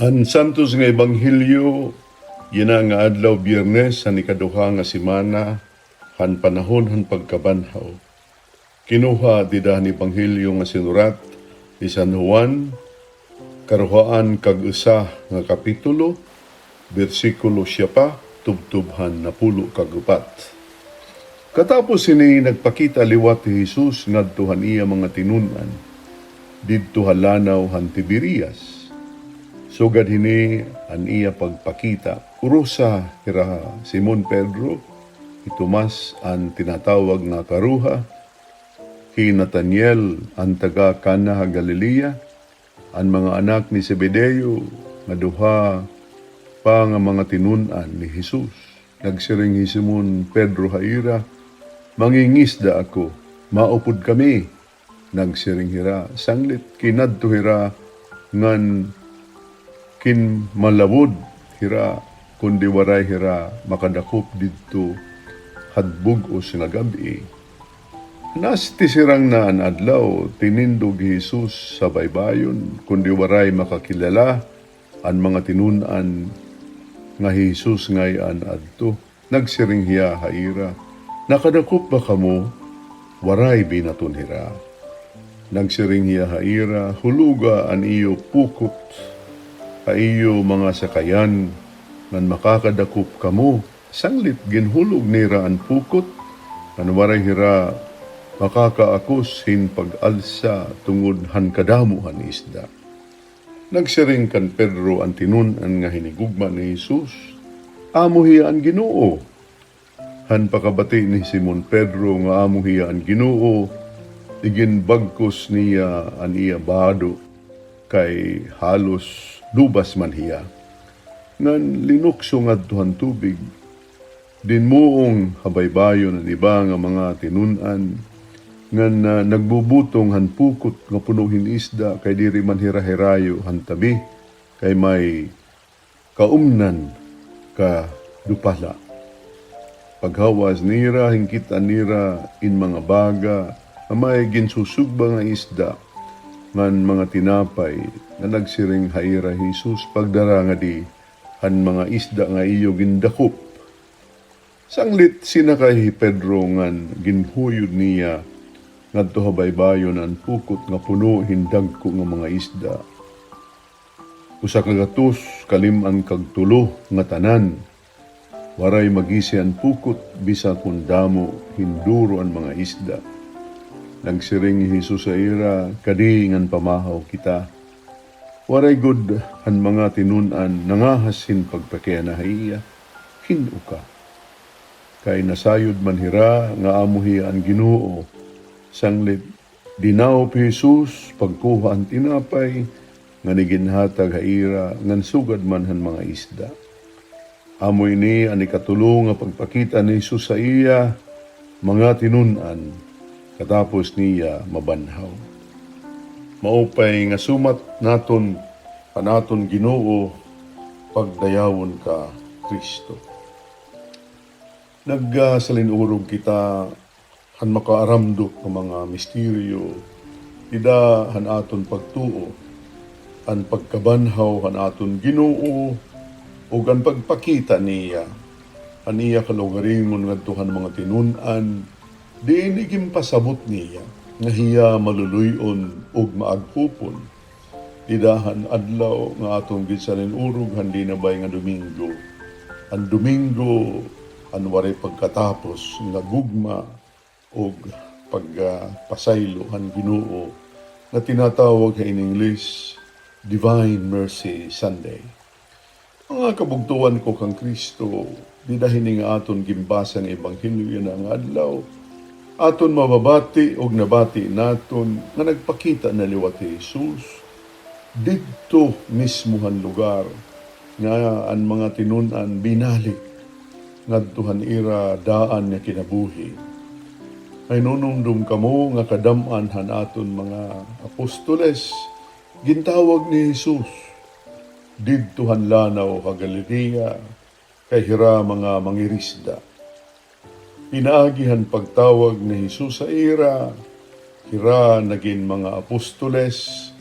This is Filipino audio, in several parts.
Ang santos nga ebanghelyo, yun nga adlaw Biyernes, sa ikaduha nga semana, han panahon han pagkabanhaw. Kinuha dida ni ebanghelyo nga sinurat ni San Juan, karuhaan kag-usa nga kapitulo, bersikulo 7, tubtubhan na 10 kag 4. Katapos ini nagpakita liwat ni Jesus ngadto han iya mga tinunan, didto halanaw han Tiberias. Sugad hini an iya pagpakita, urusa hira Simon Pedro, si Tomas ang tinatawag nga karuha, si Nathaniel ang taga Cana Galilea, ang mga anak ni Zebedeo, nga duha pa nga mga tinunan ni Jesus. Nagsiring ni Simon Pedro haira, mangingisda ako, maupod kami. Nagsiring hira, sanglit kinadto hira ngan kin malawod hira kundi waray hira makadakop didto hadbugos nga gabi. Nasti sirang naan adlaw tinindog Jesus sa baybayon kundi waray makakilala ang mga tinunan nga Jesus ngay adto. Nagsiring hiya haira, nakadakop ba kamo? Waray binaton hira. Nagsiring hiya haira, huluga an iyo pukot, aiyo mga sakayan, ngan makakadakop kamo, sanglit ginhulog nira ang pukot, ngan waray hira makakaakos hin pag-alsa tungod han kadamo han isda. Nagsiring kan Pedro ang tinunan nga hinigugma ni Jesus, amo hiya ang Ginoo. Han pakabati ni Simon Pedro nga amo hiya ang Ginoo, igin bagkos niya an iya bado, kay halos lubas man hiya. Ngan linukso ngadto han tubig, dinmuong habaybayon ang iba nga mga tinunan, ngan nagbubutong han pukot nga punuhin isda, kay diri man hirahirayo han tabi, kay may kaumnan ka dupala. Paghawas nira, hingkitan nira in mga baga, na may ginsusugba nga isda, ngan mga tinapay, na nagsiring haira Jesus pagdara nga di han mga isda nga iyo gindakop. Sanglit sinakay Pedro ngan ginhuyod niya ngadto habaybayon ang pukot nga puno hindagko nga mga isda. Usa ka gatos kalim-an kag tulo nga tanan, waray magisi ang pukot bisa kun damo hinduro ang mga isda. Nagsiring ni Jesus sa ira, kadi ngan pamahaw kita. Waray good han mga tinunan nangahasin pagpakiyanahiya, hinu ka. Kay nasayod man hira nga amuhi ang Ginoo. Sanglit dinaw pi Jesus pagkuha ang tinapay nga niginhatag haira ngan sugad man han mga isda. Amoy ni ani katulong nga pagpakita ni Jesus sa iya mga tinunan. Katapos niya mabanhaw. Maupay nga sumat naton panaton Ginoo, pagdayawon ka Kristo. Nagsalinurog kita han makaaramdok ng mga misteryo, ida han aton pagtuo, han pagkabanhaw han aton Ginoo, o ang pagpakita niya, han iya kalugaringon ngadto han mga tinunan, di inigim pasabot niya, nga hiya maluluyon og maagpupon. Didahan adlaw nga atong ginsalinurog handi na bay nga Domingo. Ang Domingo, ang waray pagkatapos nga gugma og pagpasaylo han Ginoo, na tinatawag in English Divine Mercy Sunday. Mga kabugtuan ko kang Kristo, didahin nga aton gimbasa ng ebanghelyo na nga adlaw, aton mababati og nabati naton nga nagpakita na liwat ni Jesus didto mismohan lugar nga ang mga tinunan binalik ngadtuhan ira daan nga kinabuhi. Ay nunumdum kamo nga kadam-an han aton mga apostoles, gintawag ni Jesus didto han lanaw ha Galilea, kay hira mga mangirisda. Pinaagihan pagtawag ni Jesus sa ira, hira naging mga apostoles,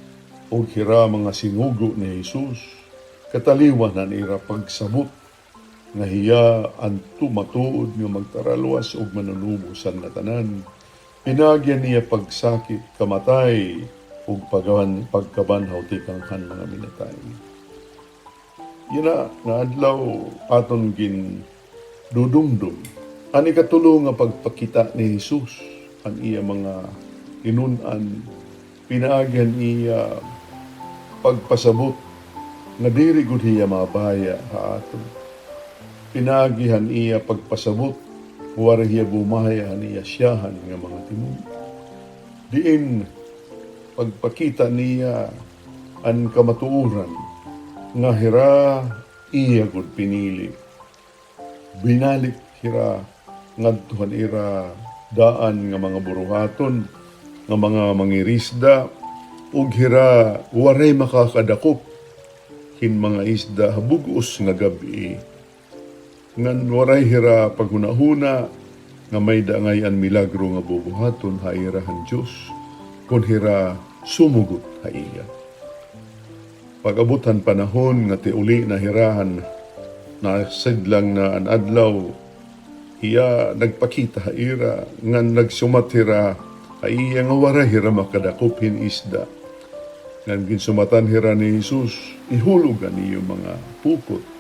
o hira mga sinugo ni Jesus, kataliwanan ira pagsabot nga hiya ang tumatuod nga magtaraluwas og manunubusan na tanan. Pinagyan niya pagsakit, kamatay, ug pagkabanhaw tikanghan mga minatay. Yuna nga adlaw aton gin dudumdum. Ani katulong nga pagpakita ni Jesus ang iya mga inunan. Pinagyan iya pagpasabot nga diri gud hiya mabaya ha aton. Pinagihan iya pagpasabot, wala hiya bumaya niya siyahan nga mga tinuod. Diin, pagpakita niya ang kamatuuran, nga hira iya gud pinili. Binalik hira ngadtuhan ira daan nga mga buruhaton, nga mga mangirisda, ug hira waray makakadakop, hin mga isda habugos nga gabi. Ngan waray hira paghunahuna nga may dangay ang milagro nga bubuhaton hairahan Diyos kun hira sumugot haiya. Pag-abutan panahon nga tiuli na hirahan na sidlang na an adlaw iya nagpakita haira ngan nagsumat hira haiya nga waray hira makadakopin isda. Ngan ginsumatan hira ni Jesus ihulugan niyo mga pupot.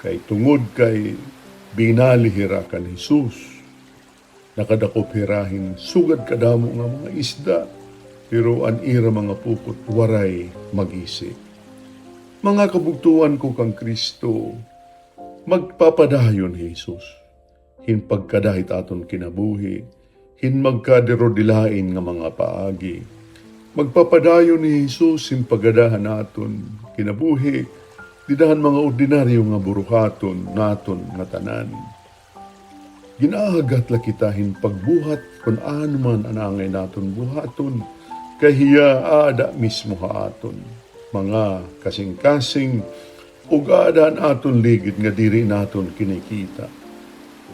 Kay tungod kay binalihira kan Jesus, nakadakop hirahin sugad kadamo nga mga isda, pero an ira mga pupot waray mag-isip. Mga kabugtuan ko kang Kristo, magpapadayon Jesus, hin pagkadahit aton kinabuhi, hin magkaderodilain nga mga paagi. Magpapadayon ni Jesus hin pagadahan aton kinabuhi, didahan mga ordinaryo nga buruhaton naton nga tanan. Ginaagat la kitahin pagbuhat kung ano man anangay naton buhaton, kay hiya ada mismo haaton. Mga kasing-kasing ug adaan aton ligid nga diri naton kinikita.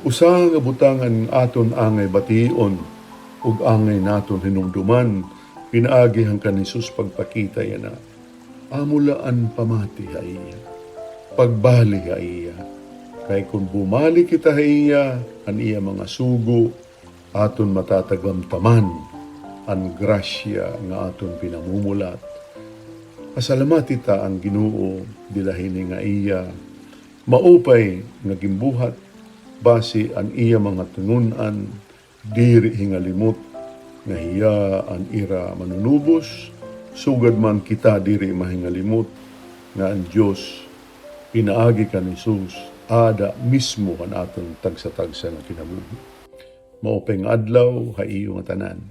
Usa nga butangan aton angay bation ug angay naton hinumduman, pinaagi hangkan ni Jesus pagpakita yana. Amulaan pamati haiya, pagbali haiya. Kay kung bumali kita haiya, an iya mga sugo, aton matatagamtaman, ang grasya nga aton pinamumulat. Pasalamat ita ang Ginoo, dilahini nga iya, maupay nga gimbuhat, base ang iya mga tununan, diri hingalimot, nga hiya ang ira manunubos, sugad man kita diri mahingalimot nga ang Diyos pinaagi ka ni Jesus ada mismo kan aton tagsa-tagsa nga kinabuhi. Maupay nga adlaw haiyo nga tanan.